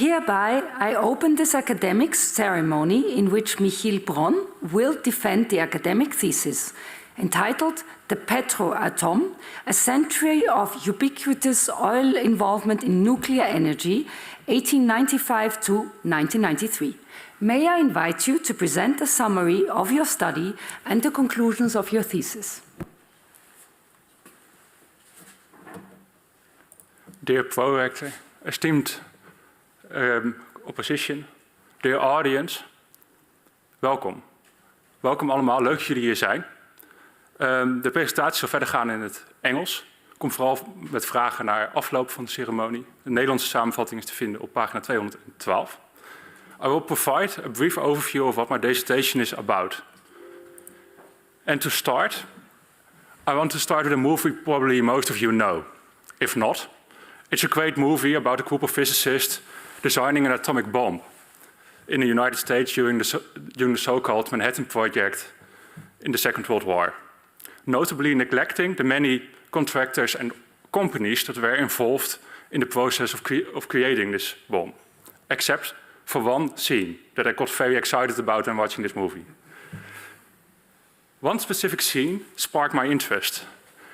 Hereby, I open this academic ceremony in which Michiel Bron will defend the academic thesis, entitled The Petro-Atom, a Century of Ubiquitous Oil Involvement in Nuclear Energy, 1895 to 1993. May I invite you to present a summary of your study and the conclusions of your thesis. Dear Pro-Rector, esteemed opposition, dear audience, welkom. Welkom allemaal, leuk dat jullie hier zijn. De presentatie zal verder gaan in het Engels. Kom vooral met vragen naar afloop van de ceremonie. De Nederlandse samenvatting is te vinden op pagina 212. I will provide a brief overview of what my dissertation is about. And to start, I want to start with a movie probably most of you know. If not, it's a great movie about a group of physicists designing an atomic bomb in the United States during the so-called Manhattan Project in the Second World War, notably neglecting the many contractors and companies that were involved in the process of creating this bomb, except for one scene that I got very excited about when watching this movie. One specific scene sparked my interest.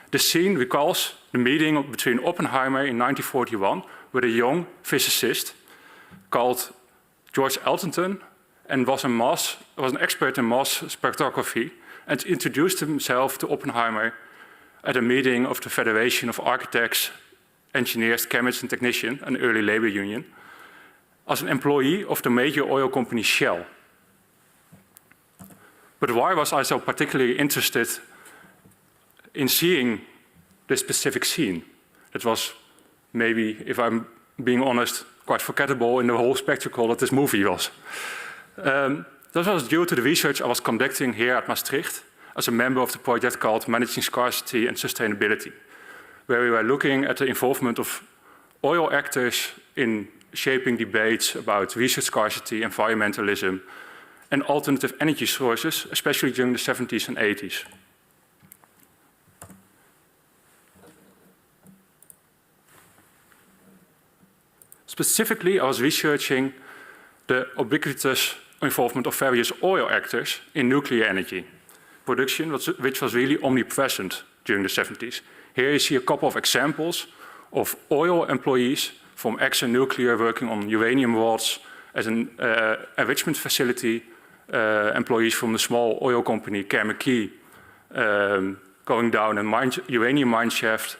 The scene recalls the meeting between Oppenheimer in 1941 with a young physicist called George Elton, and was an expert in mass spectroscopy, and introduced himself to Oppenheimer at a meeting of the Federation of Architects, Engineers, Chemists and Technicians, an early labor union, as an employee of the major oil company Shell. But why was I so particularly interested in seeing this specific scene? It was maybe, if I'm being honest, quite forgettable in the whole spectacle that this movie was. That was due to the research I was conducting here at Maastricht as a member of the project called Managing Scarcity and Sustainability, where we were looking at the involvement of oil actors in shaping debates about resource scarcity, environmentalism, and alternative energy sources, especially during the 70s and 80s. Specifically, I was researching the ubiquitous involvement of various oil actors in nuclear energy production, which was really omnipresent during the 70s. Here you see a couple of examples of oil employees from Exxon Nuclear working on uranium rods as an enrichment facility, employees from the small oil company Kerr-McKee going down a uranium mine shaft,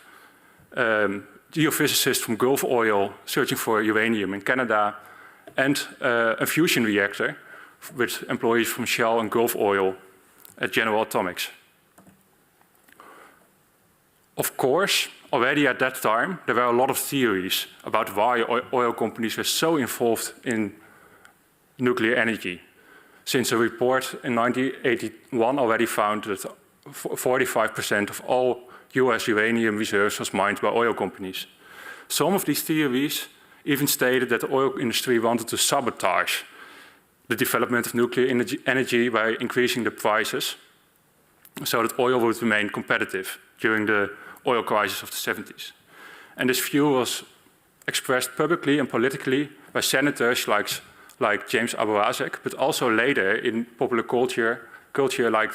geophysicists from Gulf Oil searching for uranium in Canada, and a fusion reactor with employees from Shell and Gulf Oil at General Atomics. Of course, already at that time, there were a lot of theories about why oil companies were so involved in nuclear energy, since a report in 1981 already found that 45% of all US uranium reserves was mined by oil companies. Some of these theories even stated that the oil industry wanted to sabotage the development of nuclear energy by increasing the prices so that oil would remain competitive during the oil crisis of the 70s. And this view was expressed publicly and politically by senators like James Aborazek, but also later in popular culture like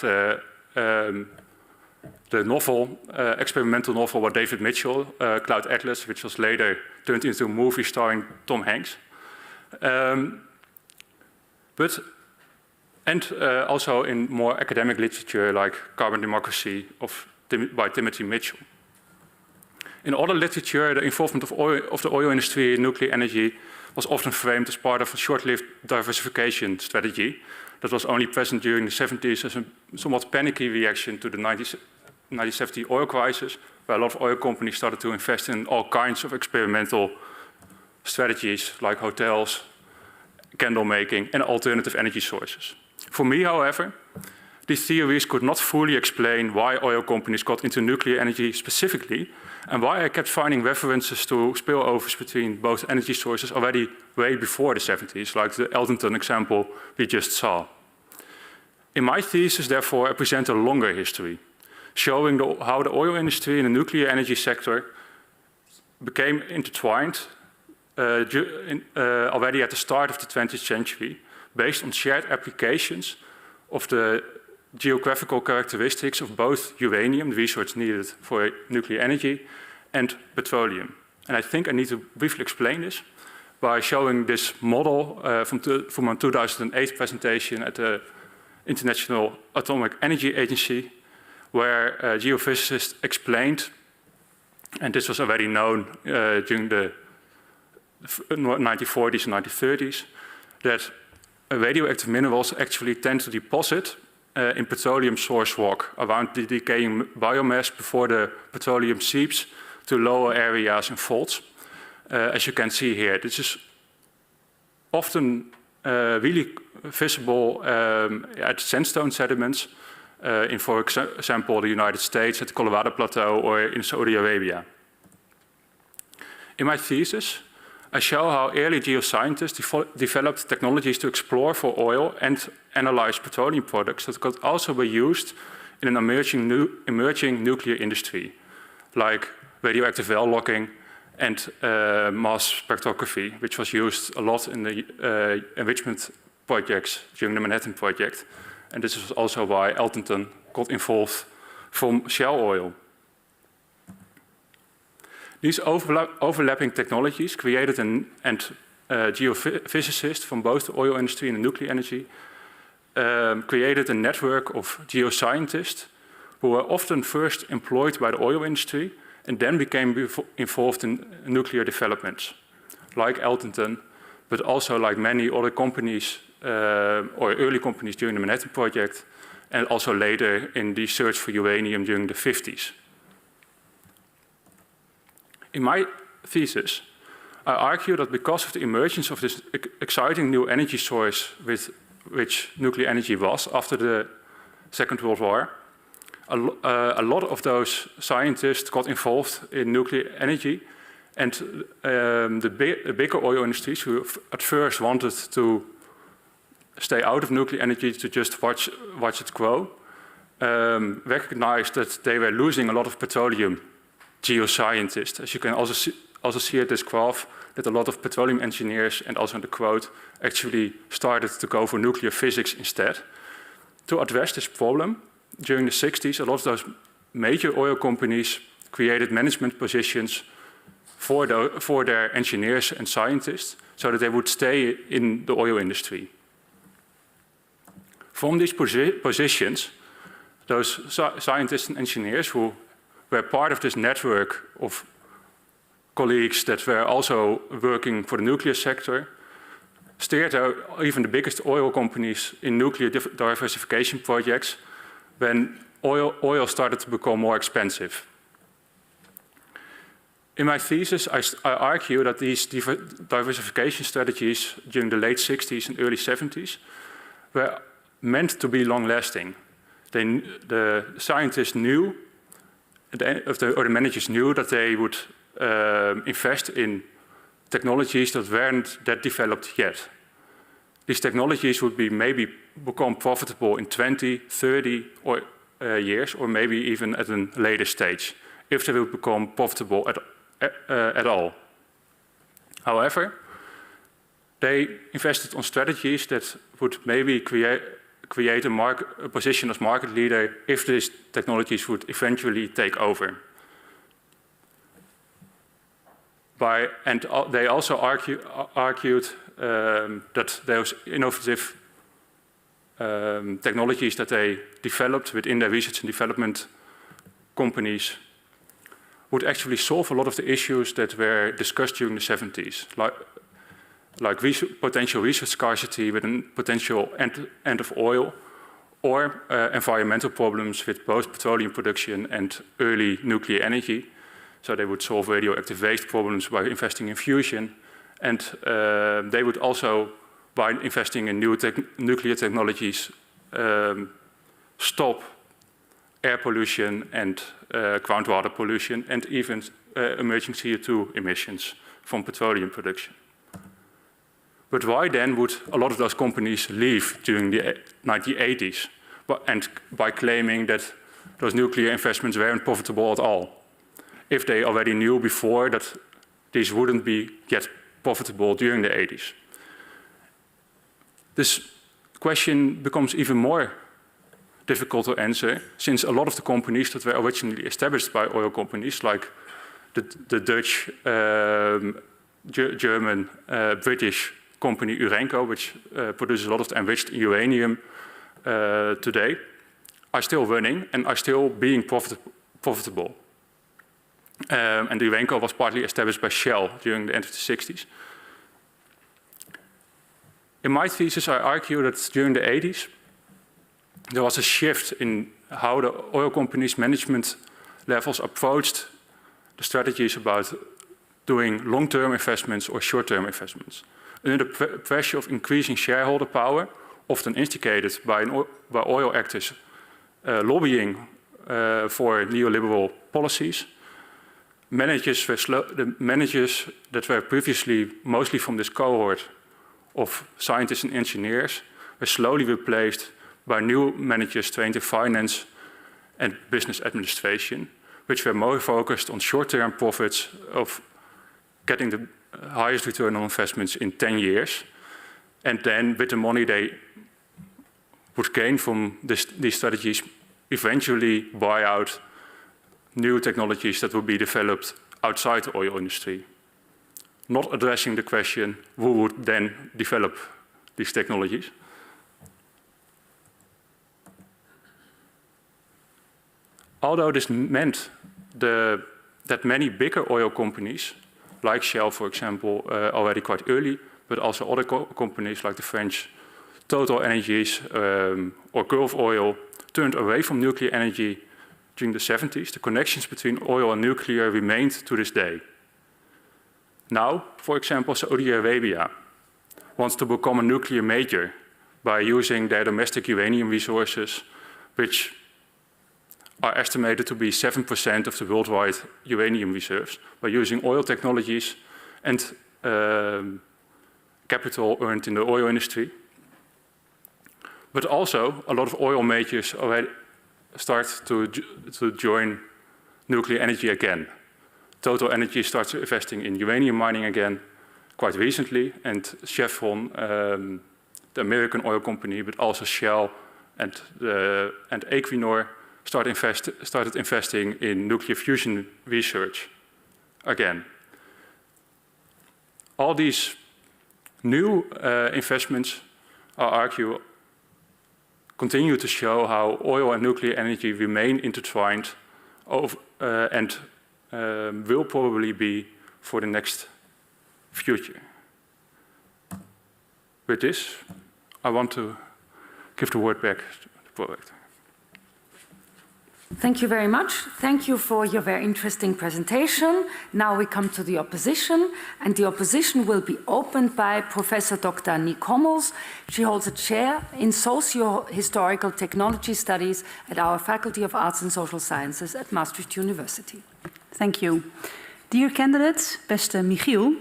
the novel, experimental novel by David Mitchell, Cloud Atlas, which was later turned into a movie starring Tom Hanks. Also in more academic literature like Carbon Democracy by Timothy Mitchell. In other literature, the involvement of the oil industry in nuclear energy was often framed as part of a short-lived diversification strategy that was only present during the 70s as a somewhat panicky reaction to the 1970 oil crisis, where a lot of oil companies started to invest in all kinds of experimental strategies like hotels, candle making, and alternative energy sources. For me, however, these theories could not fully explain why oil companies got into nuclear energy specifically, and why I kept finding references to spillovers between both energy sources already way before the 70s, like the Elton example we just saw. In my thesis, therefore, I present a longer history, showing how the oil industry and the nuclear energy sector became intertwined already at the start of the 20th century, based on shared applications of the geographical characteristics of both uranium, the resource needed for nuclear energy, and petroleum. And I think I need to briefly explain this by showing this model from a 2008 presentation at the International Atomic Energy Agency, where geophysicists explained, and this was already known during the 1940s and 1930s, that radioactive minerals actually tend to deposit in petroleum source rock around the decaying biomass before the petroleum seeps to lower areas and faults. As you can see here, this is often really visible at sandstone sediments in, for example, the United States at the Colorado Plateau or in Saudi Arabia. In my thesis, I show how early geoscientists developed technologies to explore for oil and analyze petroleum products that could also be used in an emerging nuclear industry, like radioactive well logging and mass spectroscopy, which was used a lot in the enrichment projects during the Manhattan Project. And this is also why Elton got involved from Shell oil. These overlapping technologies created geophysicists from both the oil industry and the nuclear energy created a network of geoscientists who were often first employed by the oil industry and then became involved in nuclear developments, like Elton, but also like many other companies or early companies during the Manhattan Project, and also later in the search for uranium during the 50s. In my thesis, I argue that because of the emergence of this exciting new energy source with which nuclear energy was after the Second World War, a lot of those scientists got involved in nuclear energy, and the bigger oil industries who at first wanted to stay out of nuclear energy to just watch it grow, recognized that they were losing a lot of petroleum geoscientists. As you can also see at this graph, that a lot of petroleum engineers, and also in the quote, actually started to go for nuclear physics instead. To address this problem, during the 60s, a lot of those major oil companies created management positions for their engineers and scientists so that they would stay in the oil industry. From these positions, those scientists and engineers who were part of this network of colleagues that were also working for the nuclear sector, steered out even the biggest oil companies in nuclear diversification projects when oil started to become more expensive. In my thesis, I argue that these diversification strategies during the late 60s and early 70s were meant to be long-lasting. The scientists knew, or the managers knew, that they would invest in technologies that weren't that developed yet. These technologies would maybe become profitable in 20, 30 years, or maybe even at a later stage, if they would become profitable at all. However, they invested on strategies that would maybe create a position as market leader if these technologies would eventually take over. And they also argued that those innovative technologies that they developed within their research and development companies would actually solve a lot of the issues that were discussed during the 70s, like potential resource scarcity with a potential end of oil, or environmental problems with both petroleum production and early nuclear energy. So they would solve radioactive waste problems by investing in fusion, and they would also, by investing in new nuclear technologies, stop air pollution and groundwater pollution, and even emerging CO2 emissions from petroleum production. But why then would a lot of those companies leave during the 1980s, and by claiming that those nuclear investments weren't profitable at all, if they already knew before that these wouldn't be yet profitable during the 80s. This question becomes even more difficult to answer, since a lot of the companies that were originally established by oil companies, like the Dutch, German, British company Urenco, which produces a lot of the enriched uranium today, are still running and are still being profitable. And Urenco was partly established by Shell during the end of the 60s. In my thesis, I argue that during the 80s, there was a shift in how the oil companies' management levels approached the strategies about doing long-term investments or short-term investments. Under the pressure of increasing shareholder power, often instigated by oil actors lobbying for neoliberal policies, the managers that were previously mostly from this cohort of scientists and engineers were slowly replaced by new managers trained in finance and business administration, which were more focused on short-term profits of getting the highest return on investments in 10 years. And then with the money they would gain from these strategies, eventually buy out new technologies that will be developed outside the oil industry, not addressing the question who would then develop these technologies. Although this meant that many bigger oil companies, like Shell, for example, already quite early, but also other companies like the French Total Energies or Gulf Oil, turned away from nuclear energy during the 70s, the connections between oil and nuclear remained to this day. Now, for example, Saudi Arabia wants to become a nuclear major by using their domestic uranium resources, which are estimated to be 7% of the worldwide uranium reserves, by using oil technologies and capital earned in the oil industry. But also, a lot of oil majors already start to join nuclear energy again. Total Energy starts investing in uranium mining again quite recently, and Chevron, the American oil company, but also Shell and Equinor started investing in nuclear fusion research again. All these new investments, I argue, continue to show how oil and nuclear energy remain intertwined and will probably be for the next future. With this, I want to give the word back to the project. Thank you very much. Thank you for your very interesting presentation. Now we come to the opposition, and the opposition will be opened by Professor Dr. Niek Hommels. She holds a chair in Socio-Historical Technology Studies at our Faculty of Arts and Social Sciences at Maastricht University. Thank you. Dear candidates, beste Michiel,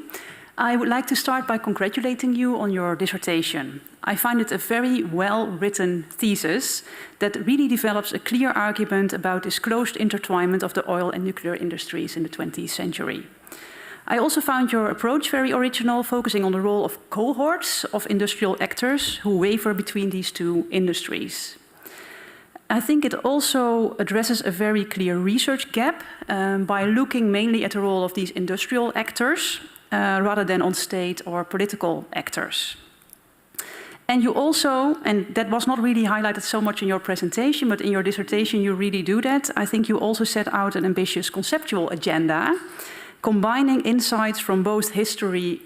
I would like to start by congratulating you on your dissertation. I find it a very well-written thesis that really develops a clear argument about this close intertwinement of the oil and nuclear industries in the 20th century. I also found your approach very original, focusing on the role of cohorts of industrial actors who waver between these two industries. I think it also addresses a very clear research gap by looking mainly at the role of these industrial actors rather than on state or political actors. And you also, and that was not really highlighted so much in your presentation, but in your dissertation you really do that. I think you also set out an ambitious conceptual agenda, combining insights from both history,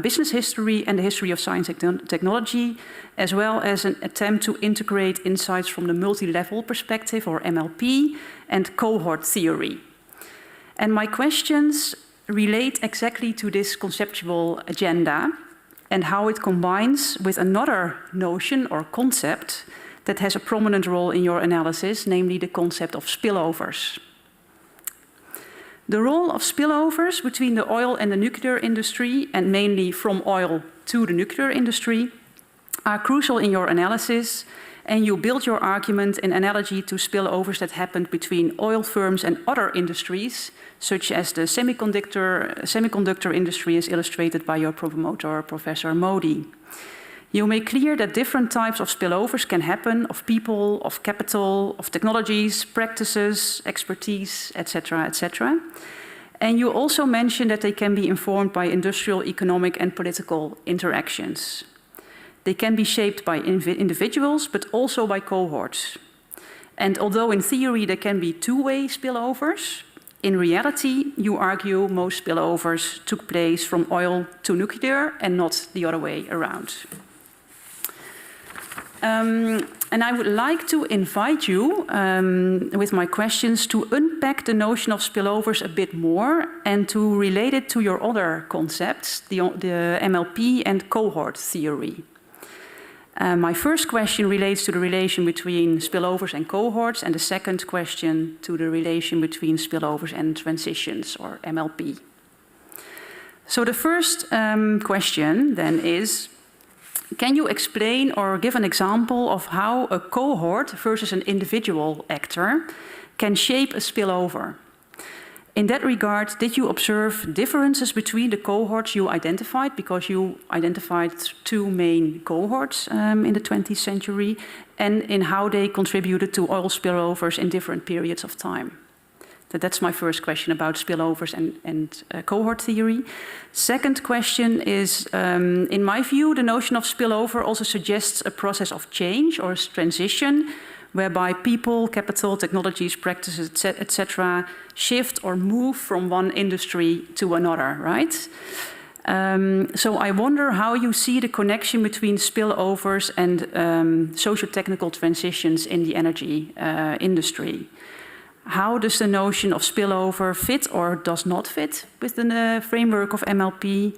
business history and the history of science and technology, as well as an attempt to integrate insights from the multi-level perspective, or MLP, and cohort theory. And my questions relate exactly to this conceptual agenda and how it combines with another notion or concept that has a prominent role in your analysis, namely the concept of spillovers. The role of spillovers between the oil and the nuclear industry, and mainly from oil to the nuclear industry, are crucial in your analysis, And you build your argument in analogy to spillovers that happened between oil firms and other industries, such as the semiconductor industry, as illustrated by your promoter, Professor Modi. You make clear that different types of spillovers can happen, of people, of capital, of technologies, practices, expertise, etc., etc. And you also mention that they can be informed by industrial, economic, and political interactions. They can be shaped by individuals, but also by cohorts. And although in theory there can be two-way spillovers, in reality, you argue most spillovers took place from oil to nuclear and not the other way around. And I would like to invite you, with my questions, to unpack the notion of spillovers a bit more and to relate it to your other concepts, the MLP and cohort theory. My first question relates to the relation between spillovers and cohorts, and the second question to the relation between spillovers and transitions, or MLP. So the first question then is, can you explain or give an example of how a cohort versus an individual actor can shape a spillover? In that regard, did you observe differences between the cohorts you identified, because you identified two main cohorts in the 20th century, and in how they contributed to oil spillovers in different periods of time? That's my first question about spillovers and cohort theory. Second question is, in my view, the notion of spillover also suggests a process of change or transition, whereby people, capital, technologies, practices, etc., shift or move from one industry to another, right? So I wonder how you see the connection between spillovers and socio-technical transitions in the energy industry. How does the notion of spillover fit or does not fit within the framework of MLP?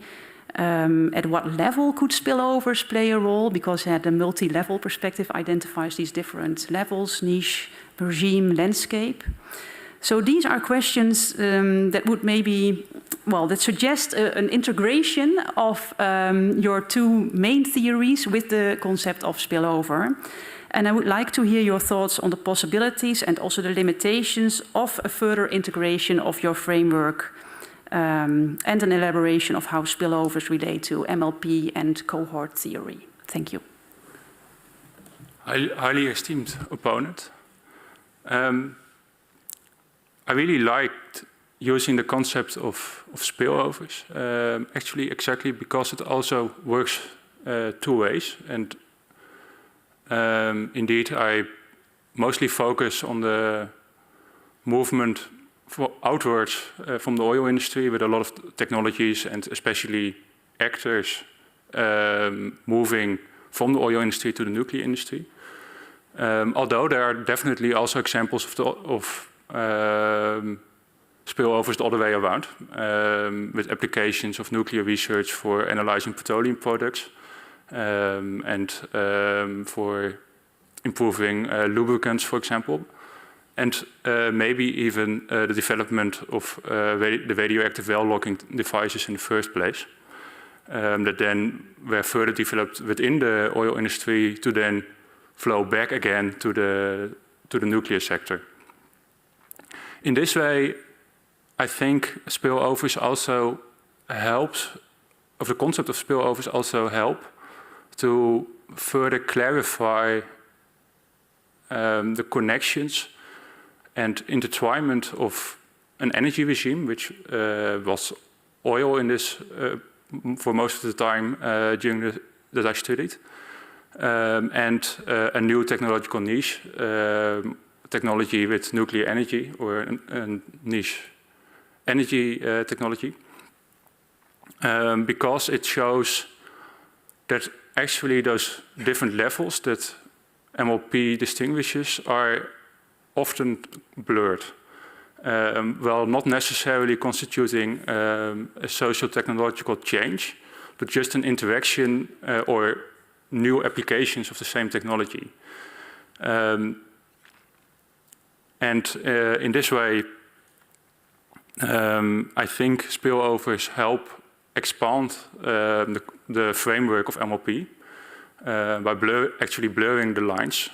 At what level could spillovers play a role? Because the multi-level perspective identifies these different levels, niche, regime, landscape. So these are questions that would maybe, well, that suggest an integration of your two main theories with the concept of spillover. And I would like to hear your thoughts on the possibilities and also the limitations of a further integration of your framework and an elaboration of how spillovers relate to MLP and cohort theory. Thank you. Highly esteemed opponent. I really liked using the concept of spillovers, actually exactly because it also works two ways. And indeed, I mostly focus on the movement outwards from the oil industry, with a lot of technologies and especially actors moving from the oil industry to the nuclear industry. Although there are definitely also examples of spillovers the other way around, with applications of nuclear research for analyzing petroleum products and for improving lubricants, for example. And maybe even the development of the radioactive well logging devices in the first place, that then were further developed within the oil industry to then flow back again to the nuclear sector. In this way, I think spillovers also helps, or the concept of spillovers also help to further clarify the connections and intertwinement of an energy regime, which was oil in this for most of the time during that I studied, and a new technological niche, technology with nuclear energy, or a niche energy technology, because it shows that actually those different levels that MLP distinguishes are often blurred, while not necessarily constituting a social technological change, but just an interaction or new applications of the same technology. And in this way, I think spillovers help expand the framework of MLP by actually blurring the lines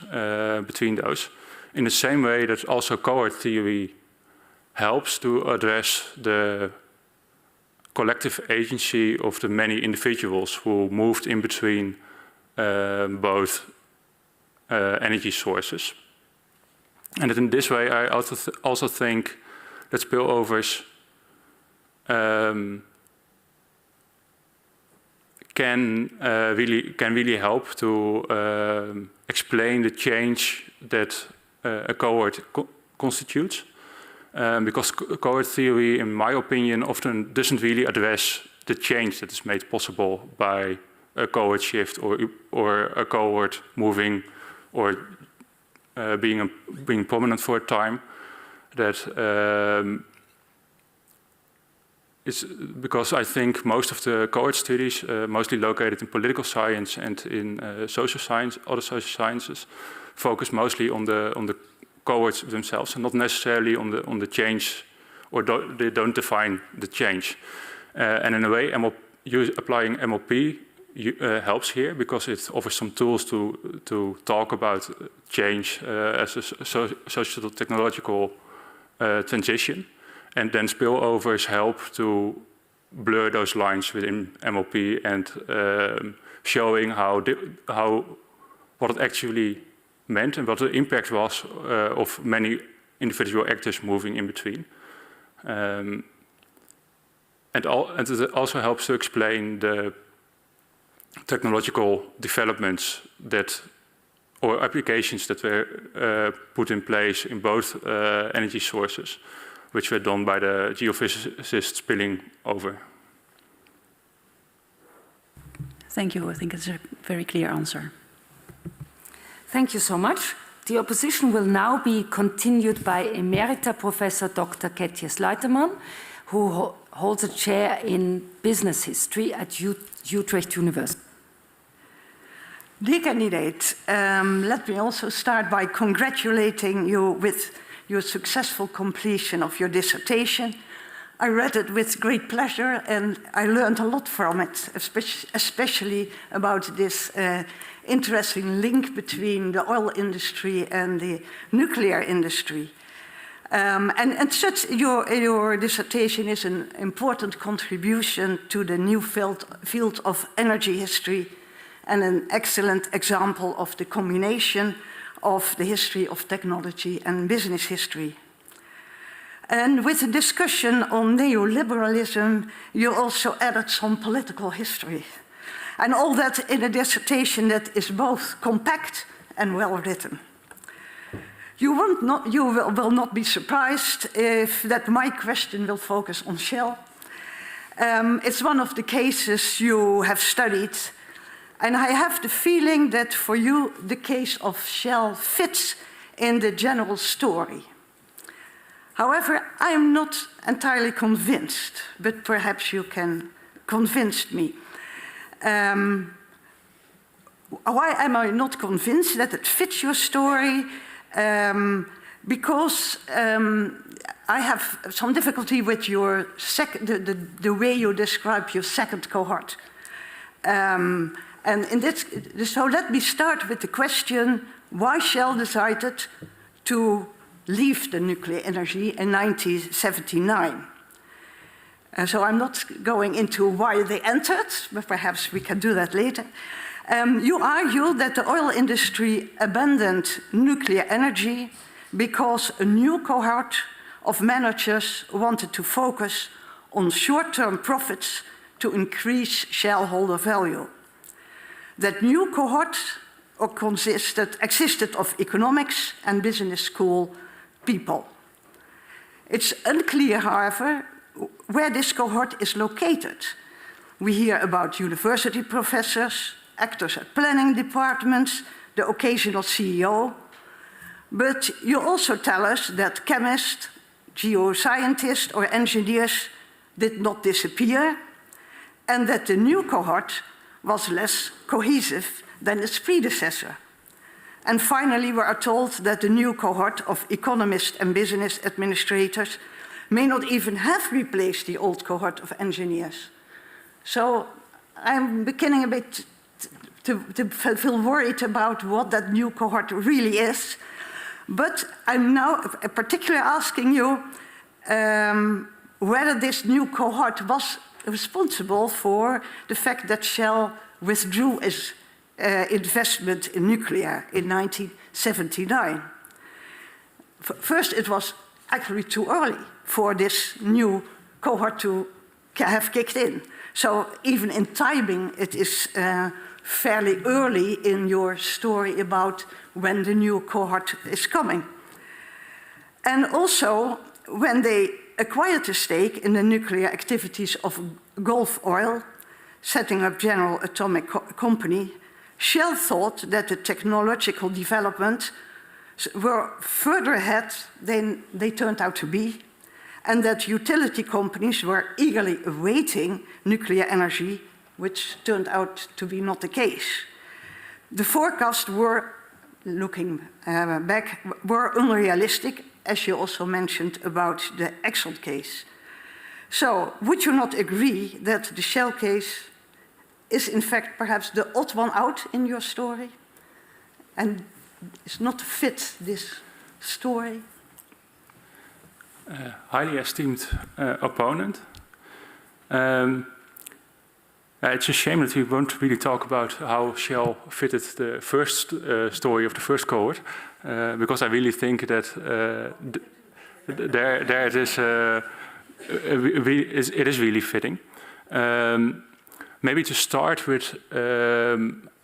between those. In the same way that also cohort theory helps to address the collective agency of the many individuals who moved in between both energy sources. And in this way, I also think that spillovers can really help to explain the change that a cohort constitutes. Because cohort theory, in my opinion, often doesn't really address the change that is made possible by a cohort shift or a cohort moving or being prominent for a time. That is because I think most of the cohort studies, mostly located in political science and in social science, other social sciences, focus mostly on the cohorts themselves and not necessarily on the change, or they don't define the change. And in a way, applying MLP helps here because it offers some tools to talk about change as a social technological transition. And then spillovers help to blur those lines within MLP and showing what it actually meant and what the impact was of many individual actors moving in between. And it also helps to explain the technological developments or applications that were put in place in both energy sources, which were done by the geophysicists spilling over. Thank you. I think it's a very clear answer. Thank you so much. The opposition will now be continued by Emerita Professor Dr. Ketje Sluiterman, who holds a chair in business history at Utrecht University. Dear candidate, let me also start by congratulating you with your successful completion of your dissertation. I read it with great pleasure and I learned a lot from it, especially about this interesting link between the oil industry and the nuclear industry. And such your dissertation is an important contribution to the new field of energy history and an excellent example of the combination of the history of technology and business history. And with the discussion on neoliberalism, you also added some political history. And all that in a dissertation that is both compact and well written. You will not be surprised if that my question will focus on Shell. It's one of the cases you have studied. And I have the feeling that for you, the case of Shell fits in the general story. However, I am not entirely convinced, but perhaps you can convince me. Why am I not convinced that it fits your story? Because I have some difficulty with your the way you describe your second cohort. And so let me start with the question, why Shell decided to leave the nuclear energy in 1979? So I'm not going into why they entered, but perhaps we can do that later. You argue that the oil industry abandoned nuclear energy because a new cohort of managers wanted to focus on short-term profits to increase shareholder value. That new cohort existed of economics and business school people. It's unclear, however, where this cohort is located. We hear about university professors, actors at planning departments, the occasional CEO. But you also tell us that chemists, geoscientists or engineers did not disappear and that the new cohort was less cohesive than its predecessor. And finally, we are told that the new cohort of economists and business administrators may not even have replaced the old cohort of engineers. So I'm beginning a bit feel worried about what that new cohort really is. But I'm now particularly asking you whether this new cohort was responsible for the fact that Shell withdrew its investment in nuclear in 1979. First, it was actually too early for this new cohort to have kicked in. So even in timing, it is fairly early in your story about when the new cohort is coming. And also, when they acquired a stake in the nuclear activities of Gulf Oil, setting up General Atomic Company, Shell thought that the technological development were further ahead than they turned out to be, and that utility companies were eagerly awaiting nuclear energy, which turned out to be not the case. The forecasts were, looking back, were unrealistic, as you also mentioned about the Exxon case. So, would you not agree that the Shell case is in fact perhaps the odd one out in your story? And is not fit this story? Highly esteemed opponent. It's a shame that we won't really talk about how Shell fitted the first story of the first cohort, because I really think that there it is. It is really fitting. Maybe to start with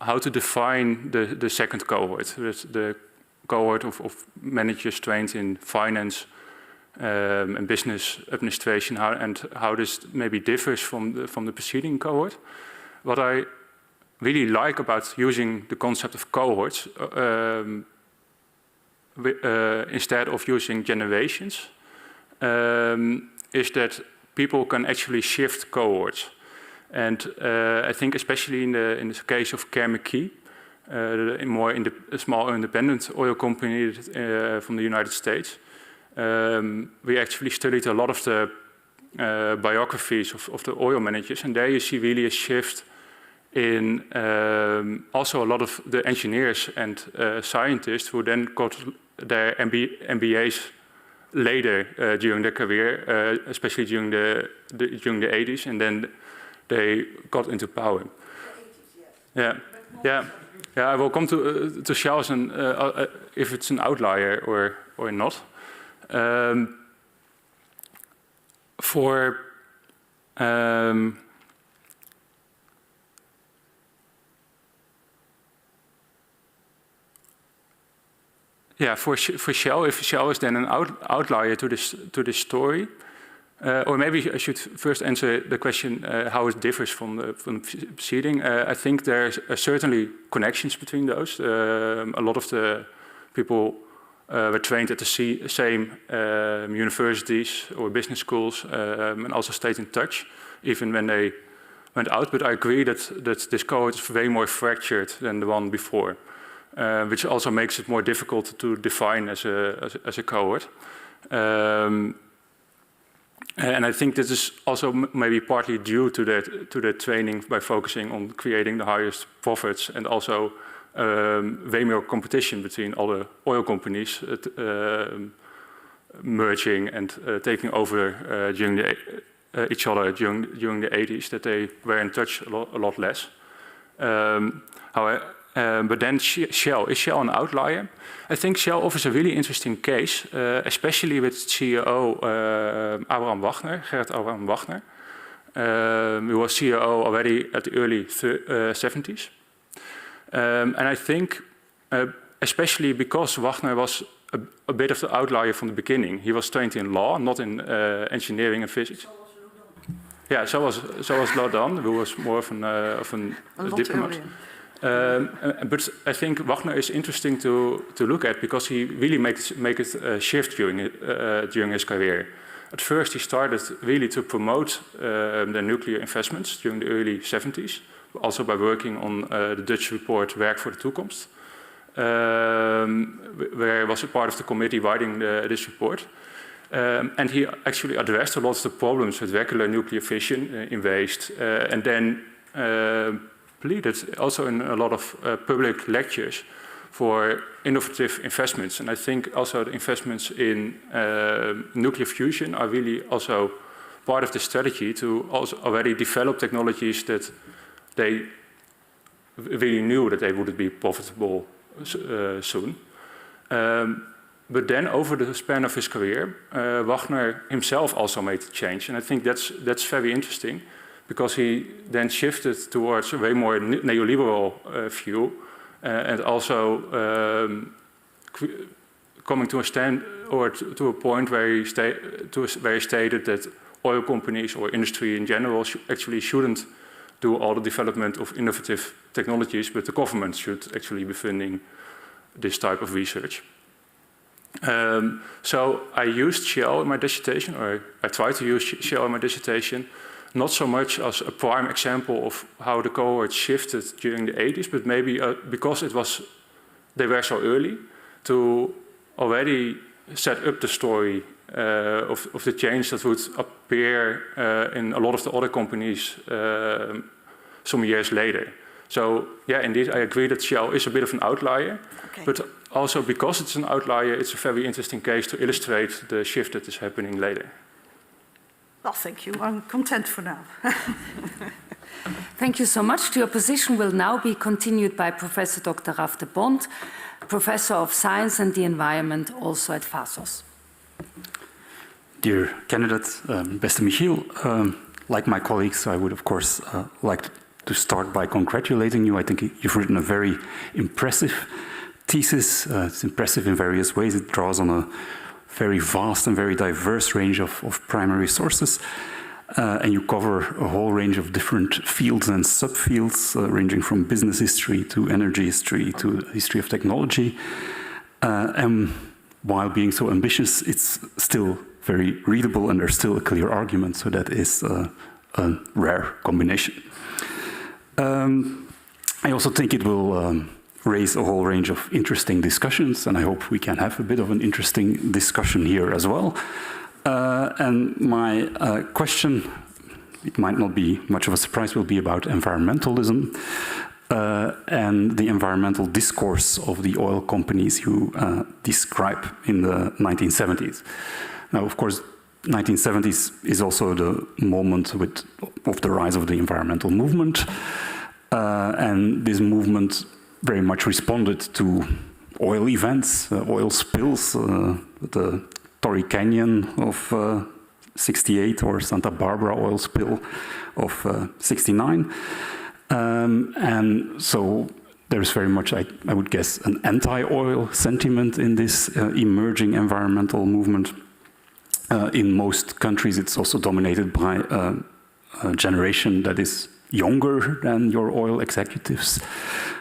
how to define the second cohort, the cohort of managers trained in finance and business administration, how this maybe differs from the preceding cohort. What I really like about using the concept of cohorts instead of using generations is that people can actually shift cohorts. And I think especially in the case of Kerr-McKee, more in the small independent oil company from the United States, we actually studied a lot of the biographies of the oil managers, and there you see really a shift in also a lot of the engineers and scientists who then got their MBAs later during their career, especially during the 80s, and then they got into power. Yeah. I will come to Shell as if it's an outlier or not. For Shell, if Shell is then an outlier to this story, or maybe I should first answer the question how it differs from the preceding. I think there's certainly connections between those. A lot of the people were trained at the same universities or business schools, and also stayed in touch even when they went out. But I agree that this cohort is way more fractured than the one before, which also makes it more difficult to define as a cohort. And I think this is also maybe partly due to that training by focusing on creating the highest profits, and also way more competition between all the oil companies merging and taking over during each other during the 80s, that they were in touch a lot less. But then Shell, is Shell an outlier? I think Shell offers a really interesting case, especially with CEO Gerrit Abraham Wagner, who was CEO already at the early 70s. And I think, especially because Wagner was a bit of the outlier from the beginning. He was trained in law, not in engineering and physics. Yeah, so was Laudan, who was more of a diplomat. But I think Wagner is interesting to look at because he really makes a shift during his career. At first, he started really to promote the nuclear investments during the early 70s, also by working on the Dutch report Werk voor de Toekomst, where he was a part of the committee writing this report. And he actually addressed a lot of the problems with regular nuclear fission in waste, and then pleaded also in a lot of public lectures for innovative investments. And I think also the investments in nuclear fusion are really also part of the strategy to also already develop technologies that they really knew that they wouldn't be profitable soon. But then over the span of his career, Wagner himself also made a change. And I think that's very interesting because he then shifted towards a way more neoliberal view and also coming to a stand or to a point where he stated that oil companies or industry in general actually shouldn't do all the development of innovative technologies, but the government should actually be funding this type of research. So I used Shell in my dissertation, or I tried to use Shell in my dissertation, not so much as a prime example of how the cohort shifted during the 80s, but maybe because they were so early to already set up the story of the change that would appear in a lot of the other companies some years later. So yeah, indeed, I agree that Shell is a bit of an outlier, but also because it's an outlier, it's a very interesting case to illustrate the shift that is happening later. Well, thank you. I'm content for now. Thank you so much. Your position will now be continued by Professor Dr. Raf de Bond, Professor of Science and the Environment, also at FASOS. Dear candidate, beste Michiel, like my colleagues, I would of course like to start by congratulating you. I think you've written a very impressive thesis. It's impressive in various ways. It draws on a very vast and very diverse range of primary sources. And you cover a whole range of different fields and subfields, ranging from business history to energy history to history of technology. And while being so ambitious, it's still very readable and there's still a clear argument. So that is a rare combination. I also think it will raise a whole range of interesting discussions, and I hope we can have a bit of an interesting discussion here as well. And my question, it might not be much of a surprise, will be about environmentalism and the environmental discourse of the oil companies you describe in the 1970s. Now, of course, 1970s is also the moment of the rise of the environmental movement, and this movement very much responded to oil events, oil spills, the Torrey Canyon of 68 or Santa Barbara oil spill of 69. And so there's very much, I would guess, an anti-oil sentiment in this emerging environmental movement. In most countries, it's also dominated by a generation that is younger than your oil executives,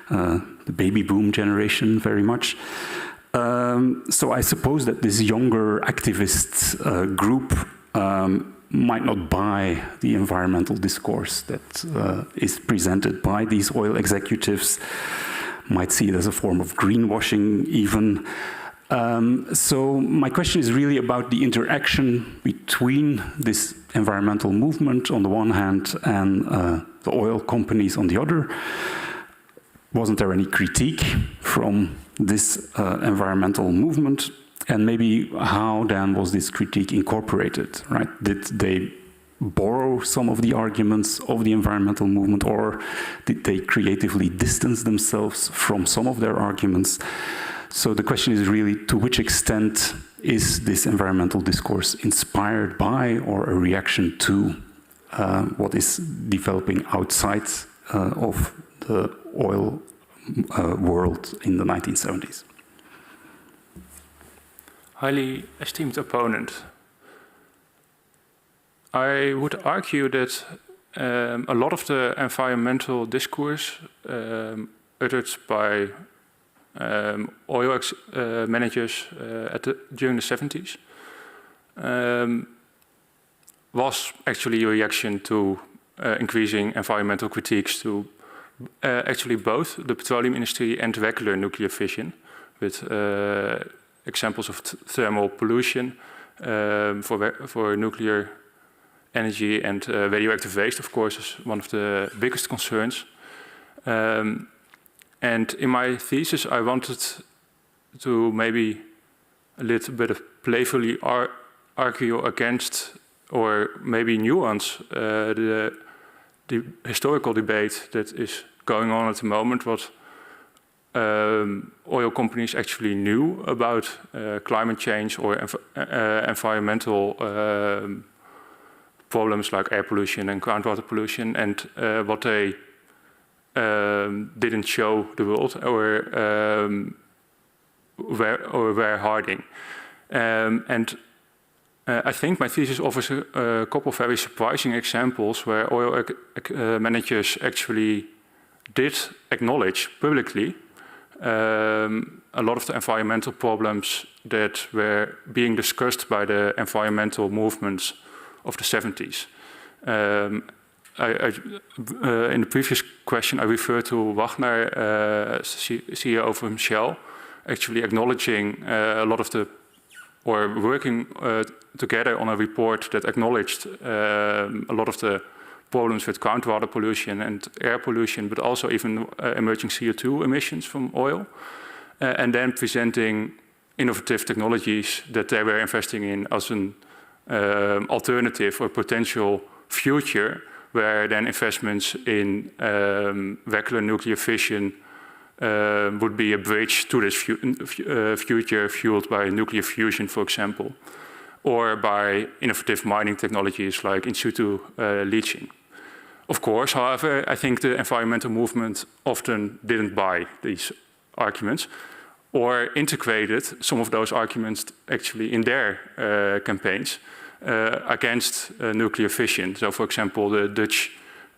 the baby boom generation very much. So I suppose that this younger activist group might not buy the environmental discourse that is presented by these oil executives, might see it as a form of greenwashing even. So my question is really about the interaction between this environmental movement on the one hand and the oil companies on the other. Wasn't there any critique from this environmental movement? And maybe how then was this critique incorporated, right? Did they borrow some of the arguments of the environmental movement, or did they creatively distance themselves from some of their arguments? So the question is really, to which extent is this environmental discourse inspired by or a reaction to what is developing outside of the oil world in the 1970s? Highly esteemed opponent. I would argue that a lot of the environmental discourse uttered by oil managers during the 70s was actually a reaction to increasing environmental critiques to actually both the petroleum industry and regular nuclear fission, with examples of thermal pollution for nuclear energy, and radioactive waste, of course, is one of the biggest concerns. And in my thesis, I wanted to maybe a little bit of playfully argue against, or maybe nuance, the historical debate that is going on at the moment, what oil companies actually knew about climate change or environmental problems like air pollution and groundwater pollution, and what they didn't show the world or were hiding. And I think my thesis offers a couple of very surprising examples where oil managers actually did acknowledge publicly a lot of the environmental problems that were being discussed by the environmental movements of the 70s. In the previous question, I referred to Wagner, CEO of Shell, actually acknowledging a lot of the, or working together on a report that acknowledged a lot of the problems with groundwater pollution and air pollution, but also even emerging CO2 emissions from oil, and then presenting innovative technologies that they were investing in as an alternative or potential future, where then investments in regular nuclear fission would be a bridge to this future fueled by nuclear fusion, for example, or by innovative mining technologies like in situ leaching. Of course, however, I think the environmental movement often didn't buy these arguments or integrated some of those arguments actually in their campaigns against nuclear fission. So, for example, the Dutch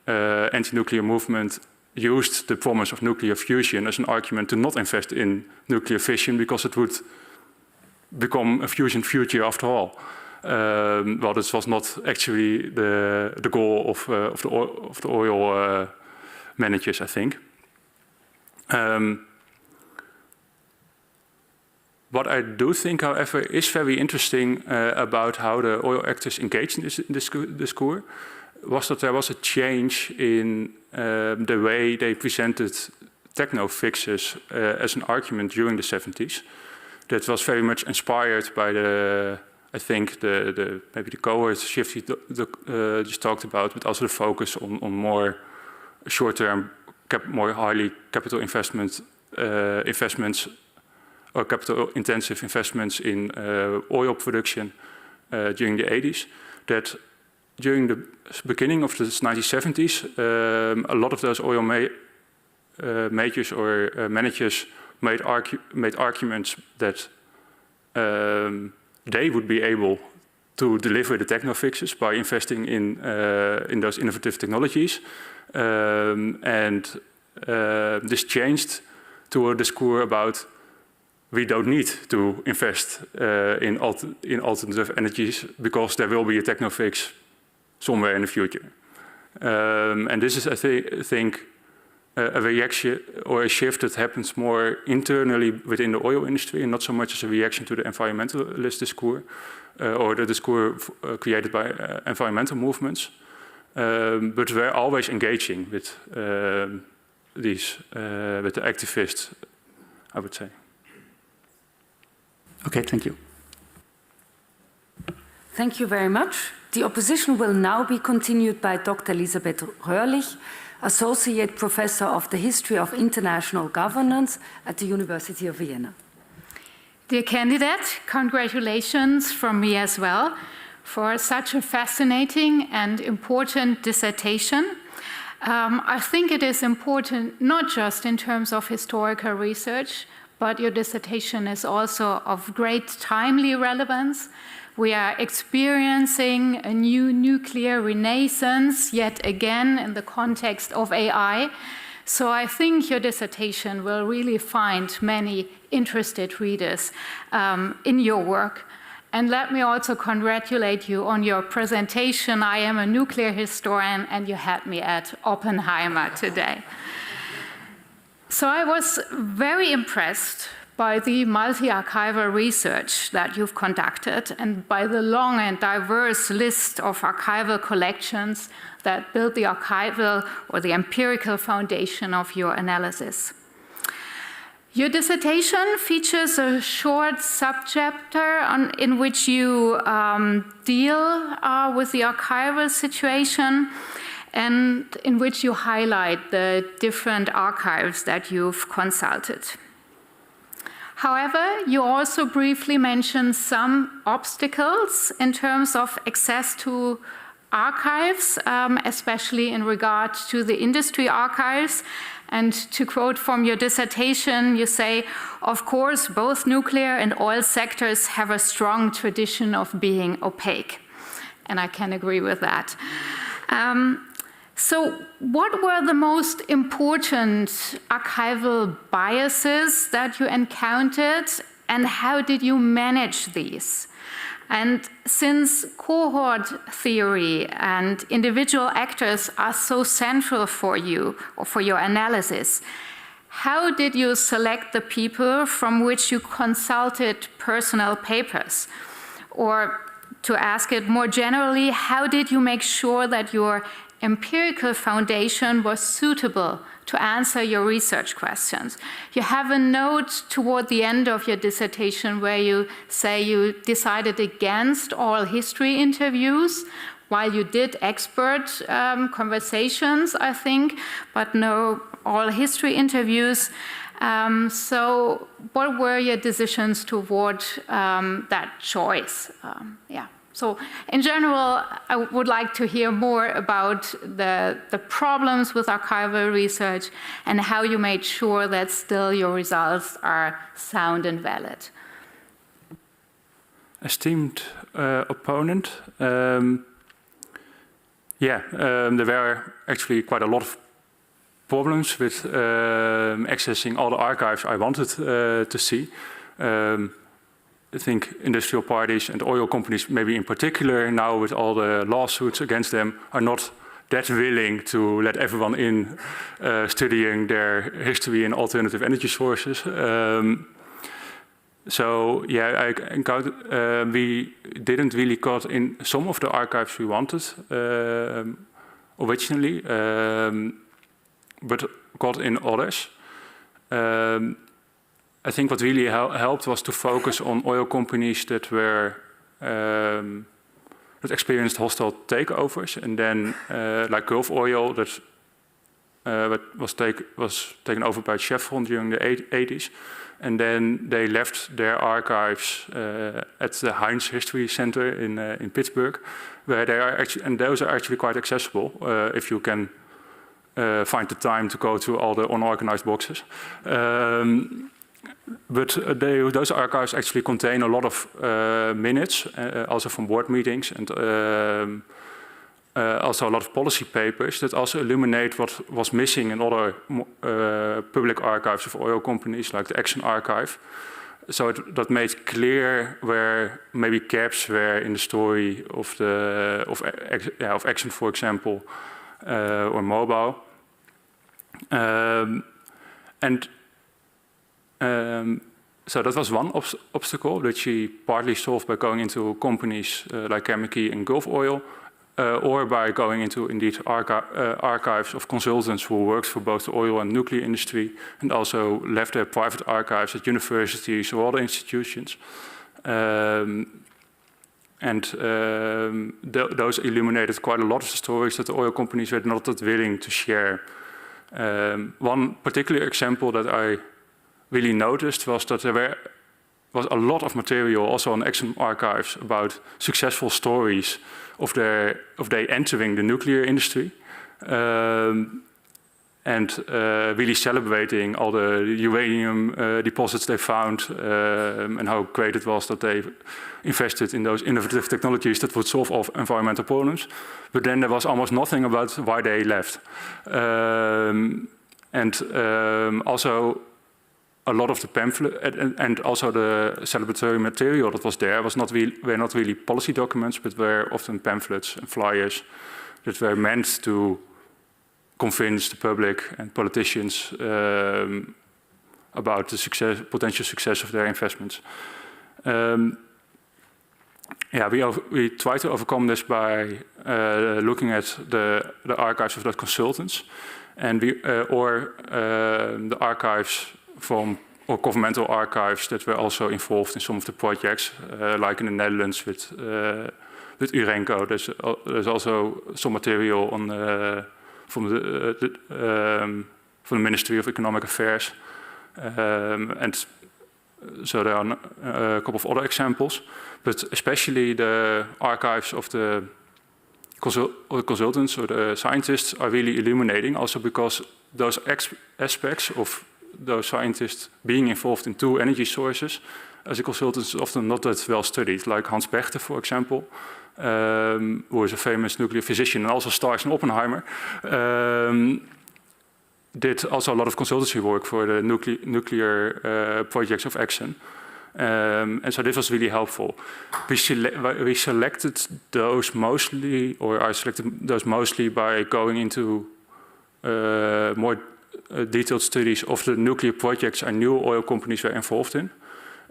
anti-nuclear movement used the promise of nuclear fusion as an argument to not invest in nuclear fission because it would become a fusion future after all. Well, this was not actually the goal of the oil managers, I think. What I do think, however, is very interesting about how the oil actors engaged in this discourse was that there was a change in the way they presented techno fixes as an argument during the 70s. That was very much inspired by I think maybe the cohort shift you just talked about, but also the focus on more short-term, more highly capital investments or capital-intensive investments in oil production during the 80s. That during the beginning of the 1970s, a lot of those oil majors or managers made arguments that they would be able to deliver the techno fixes by investing in those innovative technologies, and this changed to a discourse about we don't need to invest in alternative energies because there will be a techno fix somewhere in the future, and this is, I think, a reaction or a shift that happens more internally within the oil industry and not so much as a reaction to the environmentalist discourse or the discourse created by environmental movements. But we're always engaging with with the activists, I would say. Okay, thank you. Thank you very much. The opposition will now be continued by Dr. Elisabeth Röhrlich, Associate Professor of the History of International Governance at the University of Vienna. Dear candidate, congratulations from me as well for such a fascinating and important dissertation. I think it is important not just in terms of historical research, but your dissertation is also of great timely relevance. We are experiencing a new nuclear renaissance, yet again in the context of AI. So I think your dissertation will really find many interested readers in your work. And let me also congratulate you on your presentation. I am a nuclear historian, and you had me at Oppenheimer today. So I was very impressed by the multi-archival research that you've conducted and by the long and diverse list of archival collections that build the archival or the empirical foundation of your analysis. Your dissertation features a short subchapter in which you deal with the archival situation and in which you highlight the different archives that you've consulted. However, you also briefly mention some obstacles in terms of access to archives, especially in regard to the industry archives. And to quote from your dissertation, you say, of course, both nuclear and oil sectors have a strong tradition of being opaque. And I can agree with that. So what were the most important archival biases that you encountered, and how did you manage these? And since cohort theory and individual actors are so central for you or for your analysis, how did you select the people from which you consulted personal papers? Or to ask it more generally, how did you make sure that your empirical foundation was suitable to answer your research questions? You have a note toward the end of your dissertation where you say you decided against oral history interviews, while you did expert conversations, I think, but no oral history interviews. So what were your decisions toward that choice? So in general, I would like to hear more about the problems with archival research and how you made sure that still your results are sound and valid. Esteemed opponent, there were actually quite a lot of problems with accessing all the archives I wanted to see. I think industrial parties and oil companies, maybe in particular, now with all the lawsuits against them, are not that willing to let everyone in studying their history and alternative energy sources. I encountered, we didn't really got in some of the archives we wanted originally, but got in others. I think what really helped was to focus on oil companies that were that experienced hostile takeovers, and then like Gulf Oil that was taken over by Chevron during the 80s, and then they left their archives at the Heinz History Center in Pittsburgh, where they are actually, and those are actually quite accessible if you can find the time to go to all the unorganized boxes. But those archives actually contain a lot of minutes, also from board meetings, and also a lot of policy papers that also illuminate what was missing in other public archives of oil companies, like the Exxon archive. So that made clear where maybe gaps were in the story of Exxon, for example, or Mobil. So that was one obstacle that she partly solved by going into companies like Chemical and Gulf Oil, or by going into indeed archives of consultants who worked for both the oil and nuclear industry, and also left their private archives at universities or other institutions. Those illuminated quite a lot of the stories that the oil companies were not that willing to share. One particular example that I really noticed was that there was a lot of material also on Exxon archives about successful stories of they entering the nuclear industry, and really celebrating all the uranium deposits they found, and how great it was that they invested in those innovative technologies that would solve all environmental problems. But then there was almost nothing about why they left. Also a lot of the pamphlet and also the celebratory material that was there were not really policy documents, but were often pamphlets and flyers that were meant to convince the public and politicians about the potential success of their investments. We try to overcome this by looking at the archives of those consultants, and the archives or governmental archives that were also involved in some of the projects, like in the Netherlands with Urenco. There's also some material on from the Ministry of Economic Affairs, and so there are a couple of other examples, but especially the archives of the consultants or the scientists are really illuminating, also because those aspects of those scientists being involved in two energy sources as a consultant is often not that well studied, like Hans Bethe, for example, who is a famous nuclear physician and also stars in Oppenheimer, did also a lot of consultancy work for the nuclear projects of Exxon. And so this was really helpful. We selected those mostly, or I selected those mostly by going into more detailed studies of the nuclear projects I knew oil companies were involved in,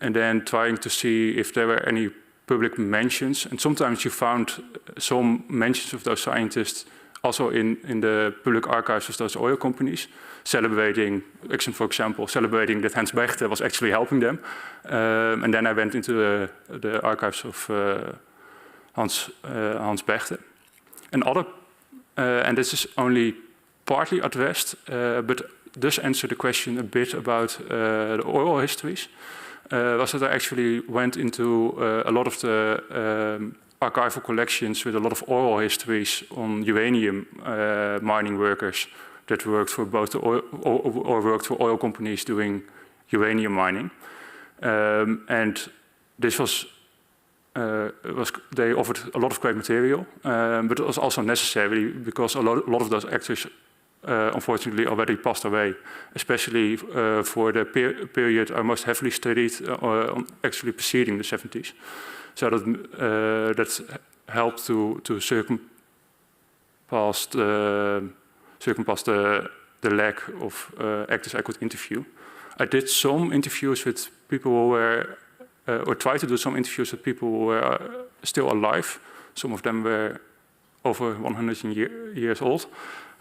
and then trying to see if there were any public mentions. And sometimes you found some mentions of those scientists also in the public archives of those oil companies, celebrating, Exxon for example, celebrating that Hans Bethe was actually helping them. And then I went into the archives of Hans Bethe. And this is only partly addressed, but does answer the question a bit about the oil histories, was that I actually went into a lot of the archival collections with a lot of oral histories on uranium mining workers that worked for both the oil, or worked for oil companies doing uranium mining. And this they offered a lot of great material, but it was also necessary because a lot of those actors unfortunately already passed away, especially for the period I most heavily studied, actually preceding the 70s. So that helped to circumpass the lack of actors I could interview. I did some interviews with people who were, or tried to do some interviews with people who were still alive. Some of them were over 100 years old.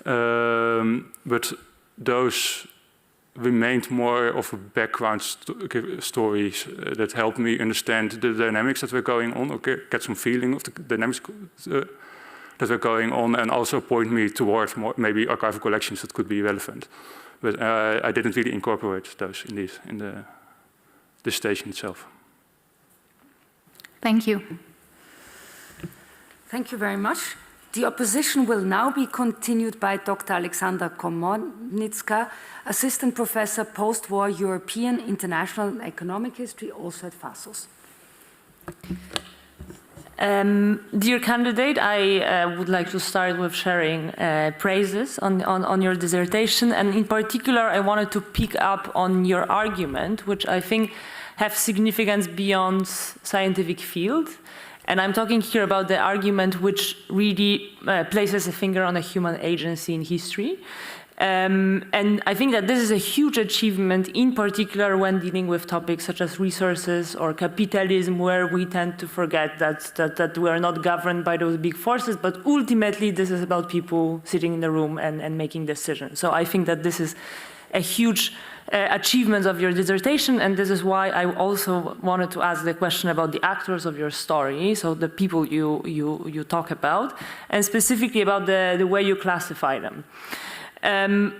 But those remained more of a background stories that helped me understand the dynamics that were going on, or get some feeling of the dynamics that were going on, and also point me towards more, maybe archival collections that could be relevant. But I didn't really incorporate those in the station itself. Thank you. Thank you very much. The opposition will now be continued by Dr. Alexandra Komornicka, Assistant Professor, Post-War European International Economic History, also at FASOS. Dear candidate, I would like to start with sharing praises on your dissertation, and in particular I wanted to pick up on your argument, which I think have significance beyond scientific field. And I'm talking here about the argument which really places a finger on a human agency in history. And I think that this is a huge achievement, in particular when dealing with topics such as resources or capitalism, where we tend to forget that we are not governed by those big forces, but ultimately this is about people sitting in the room and making decisions. So I think that this is a huge achievement of your dissertation, and this is why I also wanted to ask the question about the actors of your story, so the people you talk about, and specifically about the way you classify them.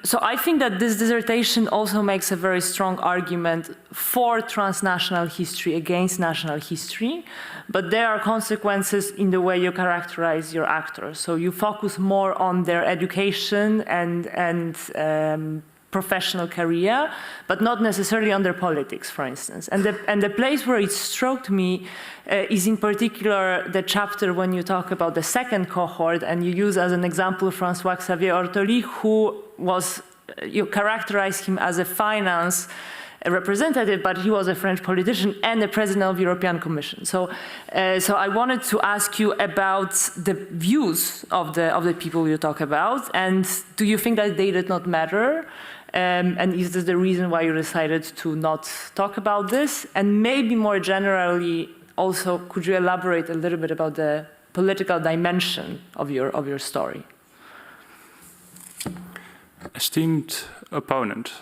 So I think that this dissertation also makes a very strong argument for transnational history against national history, but there are consequences in the way you characterize your actors. So you focus more on their education and professional career, but not necessarily on their politics, for instance. And the place where it struck me is in particular the chapter when you talk about the second cohort, and you use as an example François Xavier Ortoli, who was, you characterize him as a finance representative, but he was a French politician and the president of the European Commission. So I wanted to ask you about the views of the people you talk about, and do you think that they did not matter? And is this the reason why you decided to not talk about this? And maybe more generally, also, could you elaborate a little bit about the political dimension of your story? Esteemed opponent,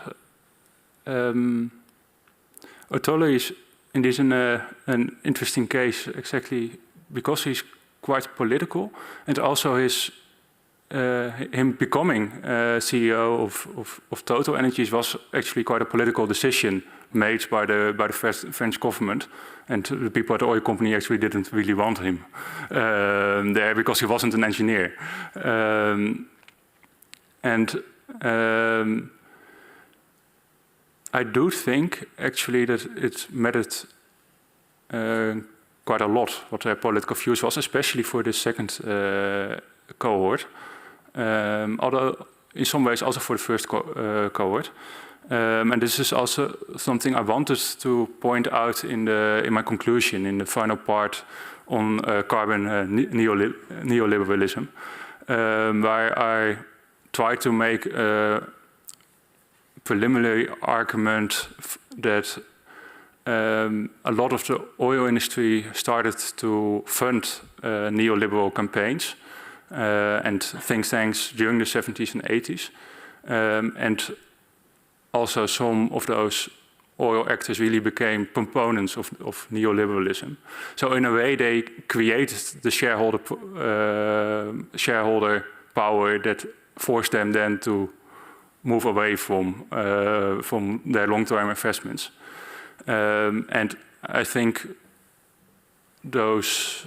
Otolle is indeed an interesting case, exactly because he's quite political, and also him becoming CEO of Total Energies was actually quite a political decision made by the French government, and the people at the oil company actually didn't really want him there because he wasn't an engineer. I do think actually that it mattered quite a lot what their political views was, especially for the second cohort. Although in some ways also for the first cohort. And this is also something I wanted to point out in my conclusion, in the final part on carbon neoliberalism, where I try to make a preliminary argument that a lot of the oil industry started to fund neoliberal campaigns and think tanks during the 70s and 80s. And also some of those oil actors really became components of neoliberalism. So in a way they created the shareholder power that forced them then to move away from their long-term investments. And I think those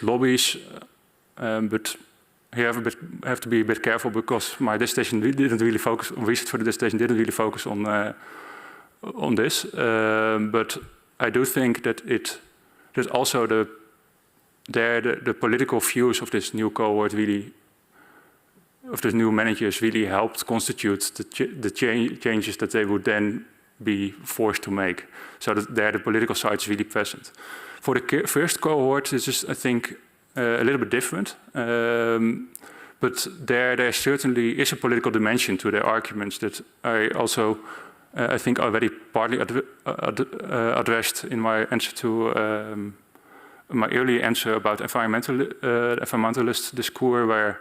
lobbies, but here have to be a bit careful because my dissertation didn't really focus on research for the dissertation didn't really focus on this. But I do think that that also the political views of this new cohort really, of the new managers really helped constitute the changes that they would then be forced to make. So that there the political side is really present. For the first cohort, this is, I think, a little bit different. But there certainly is a political dimension to their arguments that I also, I think, already partly addressed in my answer to my earlier answer about environmentalist discourse, where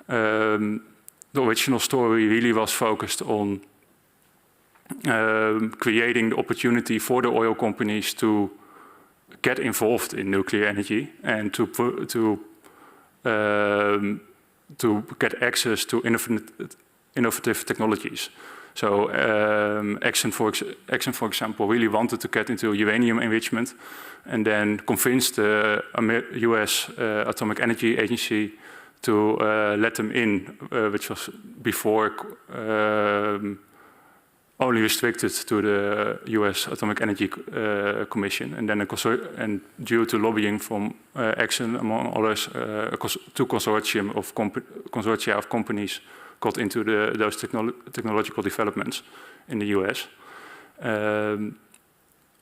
the original story really was focused on creating the opportunity for the oil companies to get involved in nuclear energy and to get access to innovative technologies. So Exxon, for example, really wanted to get into uranium enrichment and then convinced the US Atomic Energy Agency to let them in, which was before only restricted to the US Atomic Energy Commission. And then due to lobbying from Exxon, among others, two consortia of companies got into those technological developments in the US.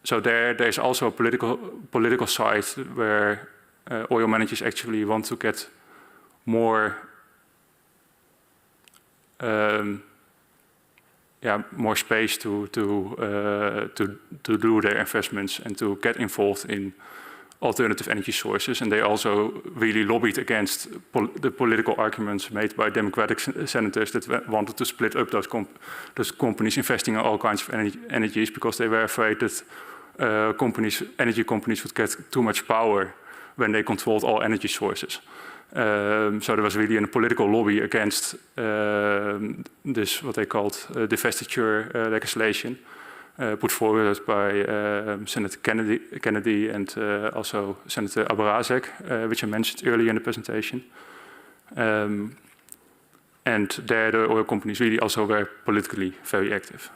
So there's also a political side where oil managers actually want to get more more space to do their investments and to get involved in alternative energy sources. And they also really lobbied against the political arguments made by Democratic senators that wanted to split up those companies investing in all kinds of energies because they were afraid that energy companies would get too much power when they controlled all energy sources. So there was really a political lobby against this, what they called divestiture legislation, put forward by Senator Kennedy and also Senator Abraxek, which I mentioned earlier in the presentation. And there the oil companies really also were politically very active.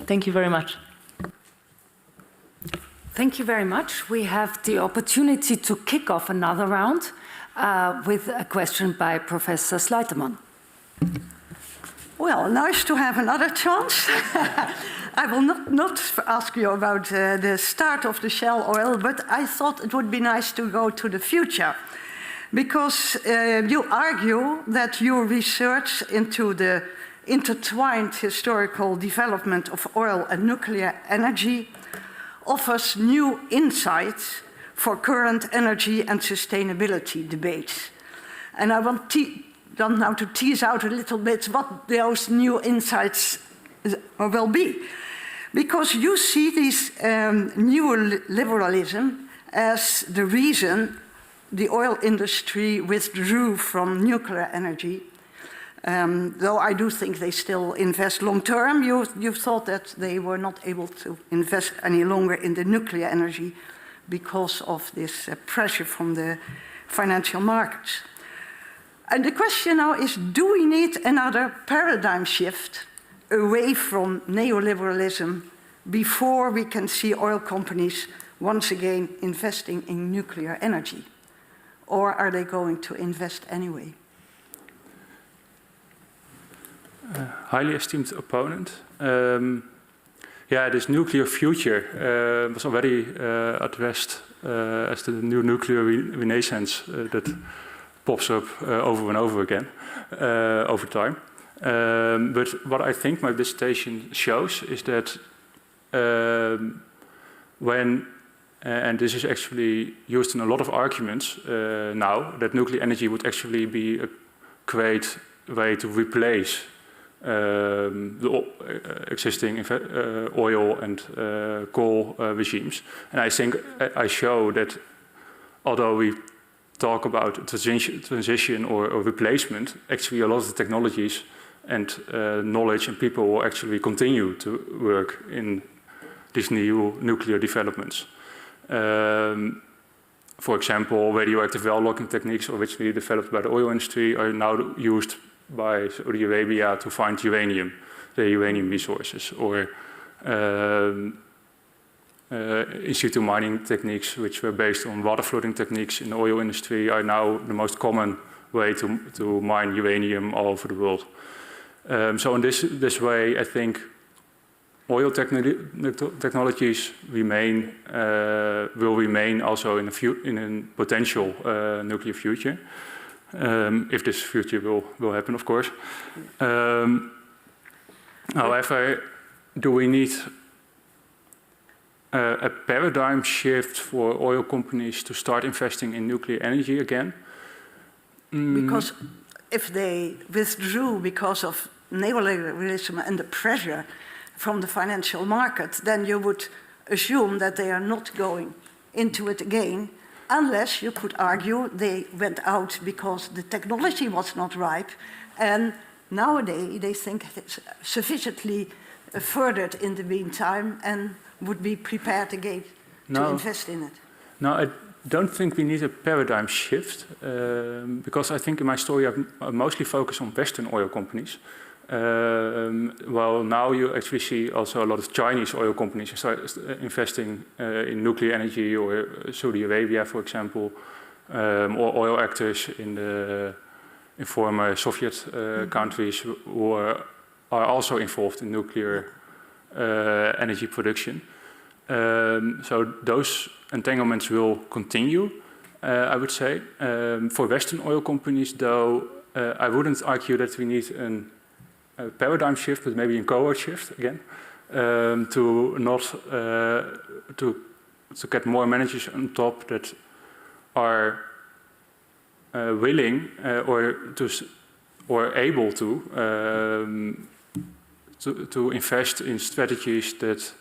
Thank you very much. Thank you very much. We have the opportunity to kick off another round with a question by Professor Sleiterman. Well, nice to have another chance. I will not ask you about the start of the Shell oil, but I thought it would be nice to go to the future. because you argue that your research into the intertwined historical development of oil and nuclear energy offers new insights for current energy and sustainability debates. And I want now to tease out a little bit what those new insights will be. Because you see this new liberalism as the reason the oil industry withdrew from nuclear energy. Though I do think they still invest long term, you thought that they were not able to invest any longer in the nuclear energy because of this pressure from the financial markets. And the question now is, do we need another paradigm shift away from neoliberalism before we can see oil companies once again investing in nuclear energy? Or are they going to invest anyway? Highly esteemed opponent. Yeah, this nuclear future was already addressed as the new nuclear renaissance that pops up over and over again over time. But what I think my dissertation shows is that when, and this is actually used in a lot of arguments now, that nuclear energy would actually be a great way to replace the existing oil and coal regimes. And I think I show that although we talk about transition or replacement, actually a lot of the technologies and knowledge and people will actually continue to work in these new nuclear developments. For example, radioactive well logging techniques originally developed by the oil industry are now used by Saudi Arabia to find uranium, the uranium resources, or in situ mining techniques, which were based on water flooding techniques in the oil industry, are now the most common way to mine uranium all over the world. So in this way, I think oil technologies will remain also in a potential nuclear future. If this future will happen, of course. However, do we need a paradigm shift for oil companies to start investing in nuclear energy again? Because if they withdrew because of neoliberalism and the pressure from the financial market, then you would assume that they are not going into it again, unless you could argue they went out because the technology was not ripe, and nowadays they think it's sufficiently furthered in the meantime and would be prepared again to invest in it. No, I don't think we need a paradigm shift, because I think in my story I mostly focus on Western oil companies. Well, now you actually see also a lot of Chinese oil companies start investing in nuclear energy, or Saudi Arabia, for example, or oil actors in former Soviet countries who are also involved in nuclear energy production. So those entanglements will continue, I would say. For Western oil companies, though, I wouldn't argue that we need a paradigm shift, but maybe a cohort shift again, to get more managers on top that are willing or able to invest in strategies that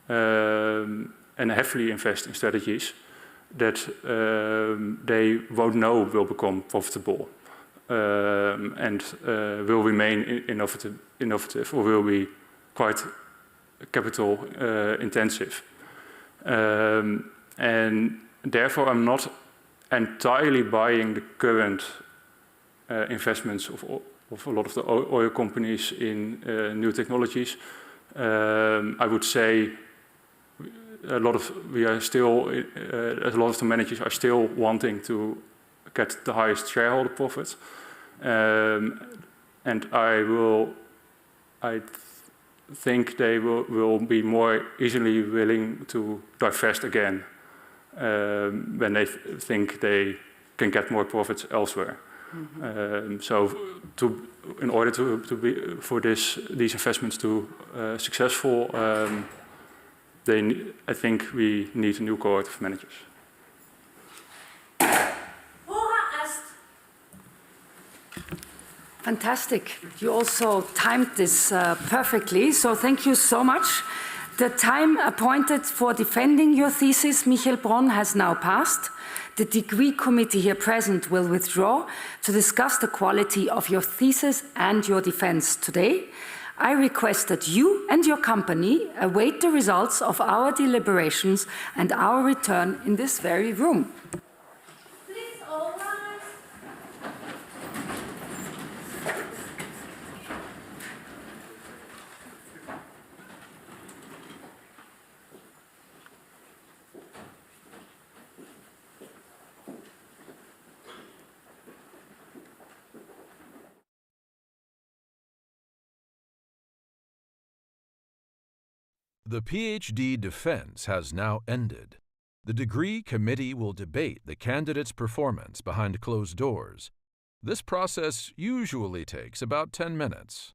and heavily invest in strategies that they won't know will become profitable. And will remain innovative or will be quite capital intensive. And therefore I'm not entirely buying the current investments of a lot of the oil companies in new technologies. I would say a lot of the managers are still wanting to get the highest shareholder profit. And I think they will be more easily willing to divest again when they think they can get more profits elsewhere. In order for these investments to successful, I think we need a new cohort of managers. Fantastic. You also timed this perfectly, so thank you so much. The time appointed for defending your thesis, Michiel Bron, has now passed. The degree committee here present will withdraw to discuss the quality of your thesis and your defense today. I request that you and your company await the results of our deliberations and our return in this very room. Please all rise. The PhD defense has now ended. The degree committee will debate the candidate's performance behind closed doors. This process usually takes about 10 minutes.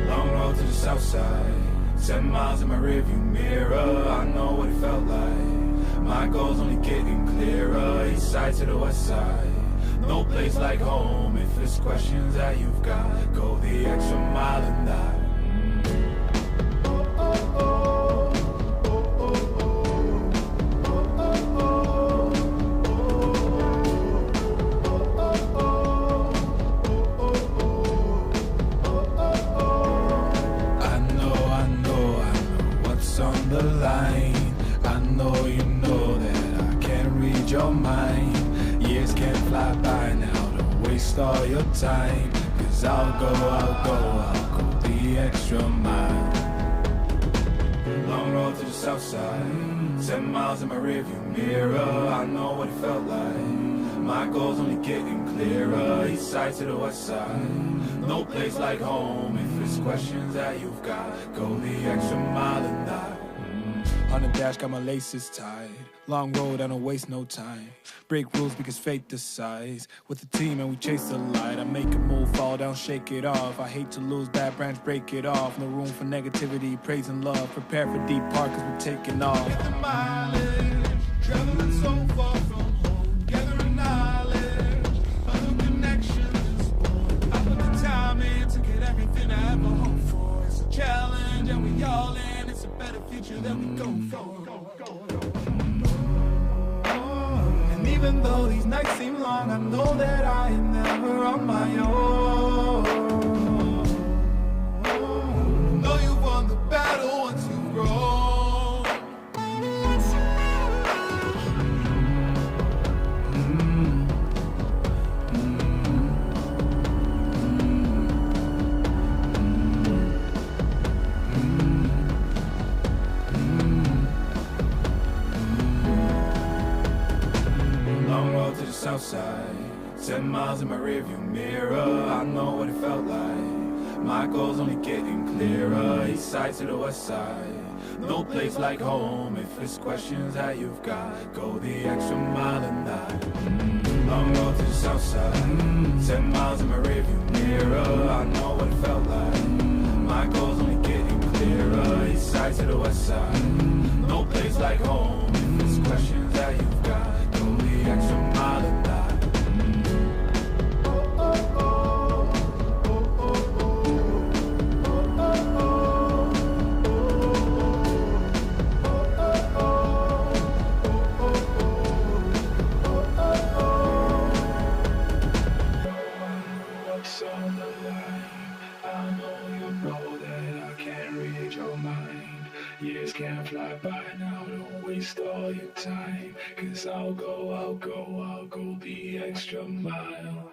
Long road to the south side. 10 miles in my rearview mirror, I know what it felt like. My goal's only getting clearer, east side to the west side. No place like home, if it's questions that you've got, go the extra mile and die. I know you know that I can't read your mind. Years can't fly by now, don't waste all your time. Cause I'll go the extra mile. Long road to the south side, 10 miles in my rearview mirror, I know what it felt like. My goal's only getting clearer, east side to the west side. No place like home, if it's questions that you've got, go the extra mile and die. On the dash, got my laces tied. Long road, I don't waste no time. Break rules because fate decides. With the team and we chase the light. I make a move, fall down, shake it off. I hate to lose, bad branch, break it off. No room for negativity, praise and love. Prepare for deep part cause we're taking off. Get the mileage, traveling so far from home. Gathering knowledge, other connections. I put the time in to get everything I ever hoped for. It's a challenge and we all in. It's a better future that we go for. And even though these nights seem long, I know that I am never on my own. Know you won the battle once you've grown. South side, 10 miles in my rearview mirror, I know what it felt like. My goal's only getting clearer, east side to the west side. No place like home, if it's questions that you've got, go the extra mile and die. Long road to the south side, 10 miles in my rearview mirror, I know what it felt like. My goal's only getting clearer, east side to the west side. No place like home, if it's questions that you've got, go the extra mile and die. Years can't fly by now, don't waste all your time. Cause I'll go the extra mile.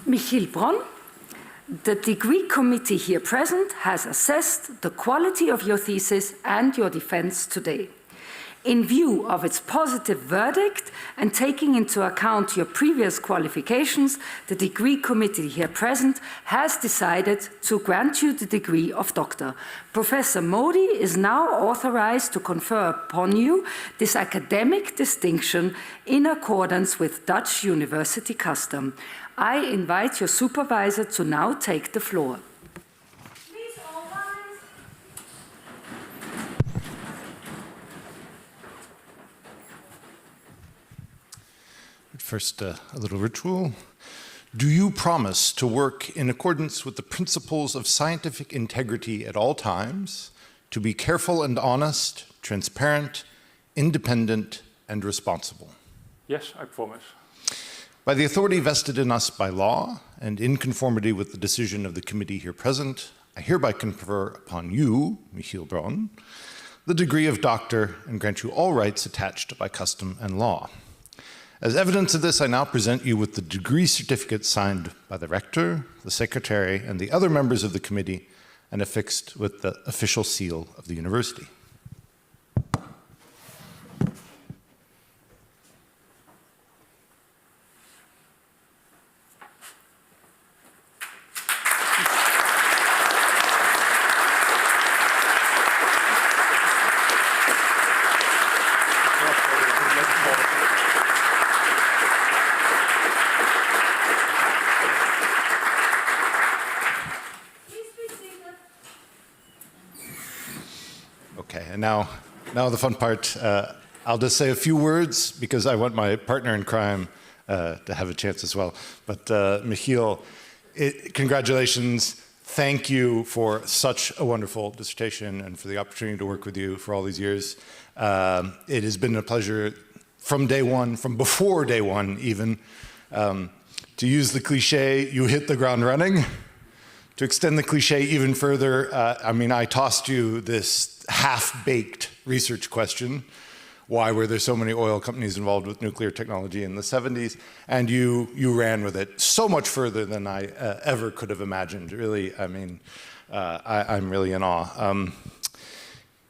Michiel Bron, the degree committee here present has assessed the quality of your thesis and your defense today. In view of its positive verdict and taking into account your previous qualifications, the degree committee here present has decided to grant you the degree of doctor. Professor Modi is now authorized to confer upon you this academic distinction in accordance with Dutch university custom. I invite your supervisor to now take the floor. Please all rise. First, a little ritual. Do you promise to work in accordance with the principles of scientific integrity at all times, to be careful and honest, transparent, independent, and responsible? Yes, I promise. By the authority vested in us by law, and in conformity with the decision of the committee here present, I hereby confer upon you, Michiel Bron, the degree of doctor and grant you all rights attached by custom and law. As evidence of this, I now present you with the degree certificate signed by the rector, the secretary, and the other members of the committee, and affixed with the official seal of the university. Okay, and now the fun part. I'll just say a few words because I want my partner in crime to have a chance as well. But Michiel, congratulations. Thank you for such a wonderful dissertation and for the opportunity to work with you for all these years. It has been a pleasure from day one, from before day one even. To use the cliche, you hit the ground running. To extend the cliche even further, I tossed you this half-baked research question. Why were there so many oil companies involved with nuclear technology in the 70s? And you ran with it so much further than I ever could have imagined. Really, I'm really in awe.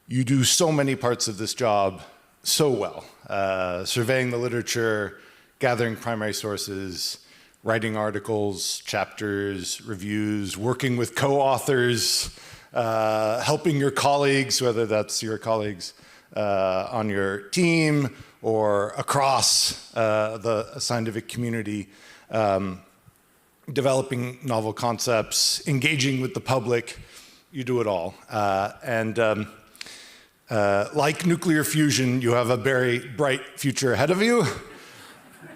You do so many parts of this job so well. Surveying the literature, gathering primary sources, writing articles, chapters, reviews, working with co-authors, helping your colleagues, whether that's your colleagues on your team or across the scientific community, developing novel concepts, engaging with the public. You do it all. Like nuclear fusion, you have a very bright future ahead of you.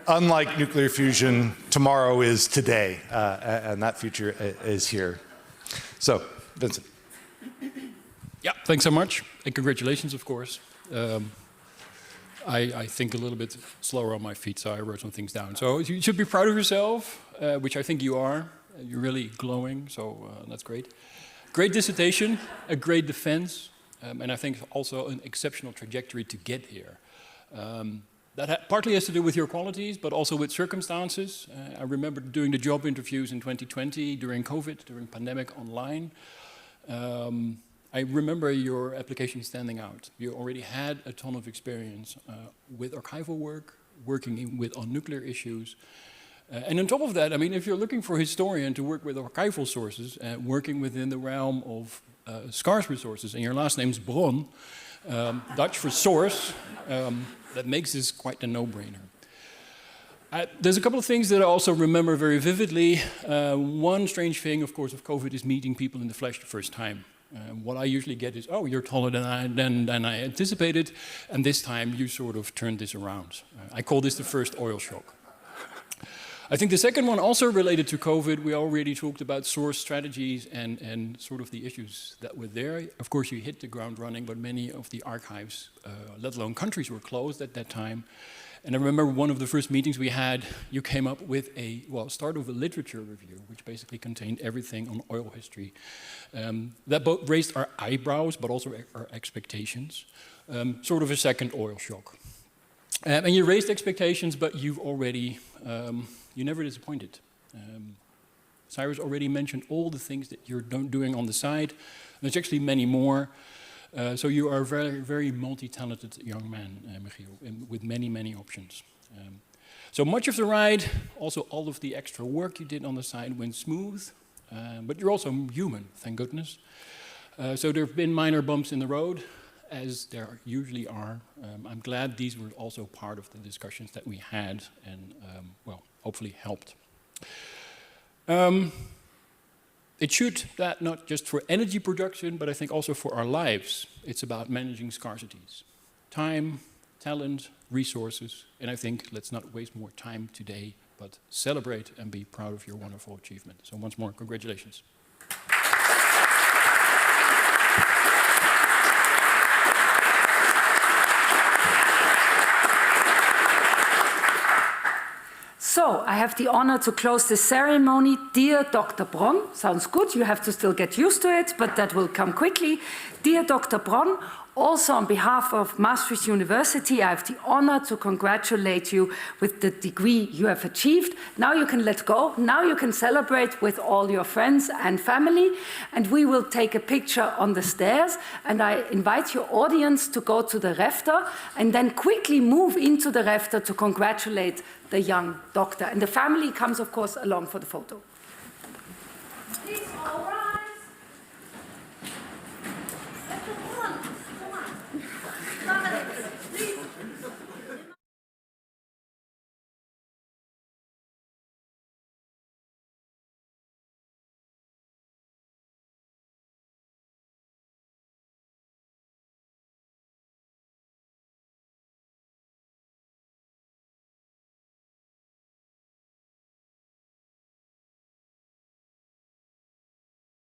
Unlike nuclear fusion, tomorrow is today, and that future is here. So, Vincent. Yeah, thanks so much, and congratulations, of course. I think a little bit slower on my feet, so I wrote some things down. So you should be proud of yourself, which I think you are. You're really glowing, so that's great. Great dissertation, a great defense, and I think also an exceptional trajectory to get here. That partly has to do with your qualities, but also with circumstances. I remember doing the job interviews in 2020 during COVID, during pandemic online. I remember your application standing out. You already had a ton of experience with archival work, working on nuclear issues. And on top of that, if you're looking for a historian to work with archival sources, working within the realm of scarce resources, and your last name's Bron, Dutch for source, that makes this quite a no-brainer. There's a couple of things that I also remember very vividly. One strange thing, of course, of COVID is meeting people in the flesh the first time. What I usually get is, oh, you're taller than I anticipated, and this time you sort of turned this around. I call this the first oil shock. I think the second one also related to COVID. We already talked about source strategies and sort of the issues that were there. Of course, you hit the ground running, but many of the archives, let alone countries, were closed at that time. And I remember one of the first meetings we had, you came up with start of a literature review, which basically contained everything on oil history. That both raised our eyebrows, but also our expectations. Sort of a second oil shock. And you raised expectations, but you've already, you never disappointed. Cyrus already mentioned all the things that you're doing on the side. There's actually many more. So you are a very, very multi-talented young man, Michiel, with many, many options. So much of the ride, also all of the extra work you did on the side went smooth, but you're also human, thank goodness. So there have been minor bumps in the road, as there usually are. I'm glad these were also part of the discussions that we had and, well, hopefully helped. It should that not just for energy production, but I think also for our lives. It's about managing scarcities. Time, talent, resources, and I think let's not waste more time today, but celebrate and be proud of your wonderful achievement. So once more, congratulations. So, I have the honor to close the ceremony. Dear Dr. Bron, sounds good, you have to still get used to it, but that will come quickly. Dear Dr. Bron, also on behalf of Maastricht University, I have the honor to congratulate you with the degree you have achieved. Now you can let go, now you can celebrate with all your friends and family, and we will take a picture on the stairs, and I invite your audience to go to the Refter, and then quickly move into the Refter to congratulate the young doctor. And the family comes, of course, along for the photo. Please all rise. Let the